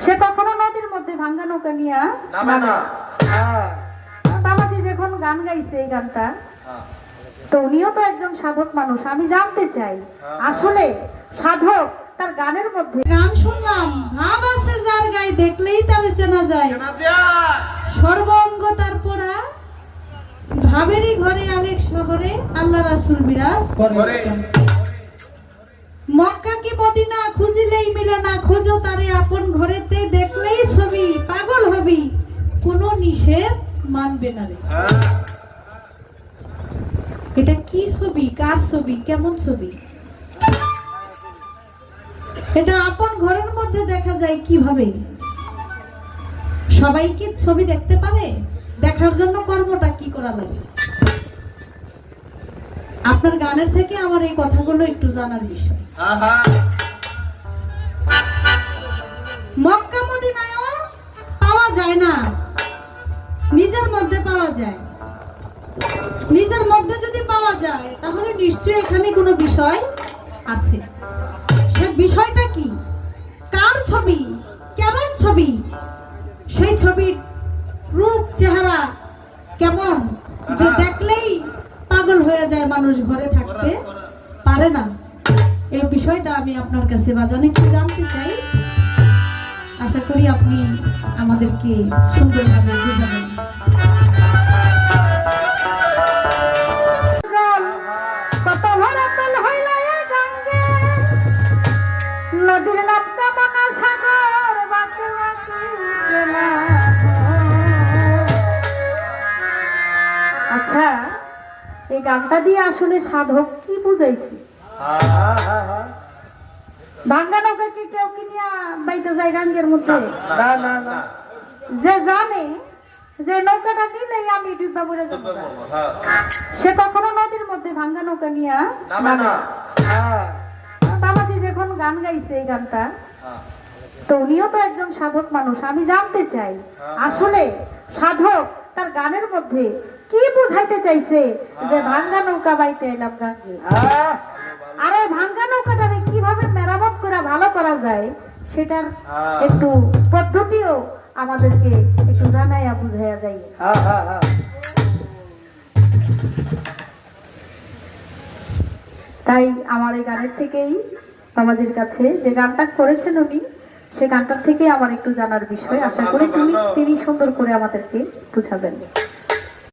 সে কখনো নদীর মধ্যে ভাঙ্গা নৌকা নিয়ে নামে না। বাবাজি যখন গান গাইছে এই গানটা, তো উনিও তো একজন সাধক মানুষ। আমি জানতে চাই আসলে সাধক তার গানের মধ্যে গান শুনলাম, ভাব আছে যার গায়ে দেখলেই তারে চেনা যায়, সর্বঙ্গ তার পরা ভাবেরই ঘরে আলেক শহরে আল্লাহ রাসূল বিরাজ করে। মক্কা কি মদিনা খুঁজিলেই মিলে না, খোঁজো তারে আপন ঘরেতে, দেখলেই ছবি পাগল হবি, কোনো নিষেধ মানবে না রে। এটা কি ছবি, কার ছবি, কেমন ছবি? এটা আপন ঘরের মধ্যে দেখা যায় কিভাবে? সবাই কি ছবি দেখতে পাবে? দেখার জন্য কর্মটা কি করা লাগে? আপনার গানের থেকে আমার এই কথাগুলো একটু জানার বিষয়। মক্কা মদিনায়ও পাওয়া যায় না, নিজের মধ্যে পাওয়া যায়। নিজের মধ্যে যদি পাওয়া যায় তাহলে নিশ্চয়ই এখানে কোনো বিষয় আছে। সে বিষয়টা কি, কার ছবি, কেমন ছবি, সেই ছবির রূপ চেহারা কেমন যে দেখলেই পাগল হয়ে যায়, মানুষ ঘরে থাকতে পারে না। এই বিষয়টা আমি আপনার কাছে বাজানে একটু জানতে চাই। আশা করি আপনি আমাদেরকে সুন্দরভাবে বুঝাবেন। আচ্ছা, এই গানটা দিয়ে আসলে সাধক কি বুঝাইছি? ভাঙ্গা নৌকা কি কেউ কিনিয়া বাইতে যায় গাঙ্গের মধ্যে? যে জানে যে নৌকাটা নিলেই আমি ডুবা পড়ে যাবো, সে কখনো নদীর মধ্যে ভাঙ্গা নৌকা নিয়ে নামে না। বাবাজি যখন গান গাইছে এই গানটা, তো উনিও তো একজন সাধক মানুষ। আমি জানতে চাই আসলে সাধক তার গানের মধ্যে কি বুঝাইতে চাইছে যে ভাঙ্গা নৌকা বাইতে এলাম গাঙ্গে। আর এই ভাঙ্গা নৌকাটাকে কিভাবে মেরামত করে ভালো করা যায় সেটার একটু পদ্ধতিও আমাদেরকে একটু জানাইয়া বুঝাইয়া যায়। তাই আমার এই গানের থেকেই বাবাজির কাছে যে গানটা করেছেন উনি, সে গানটার থেকে আমার একটু জানার বিষয়। আশা করি তিনি সুন্দর করে আমাদেরকে বুঝাবেন।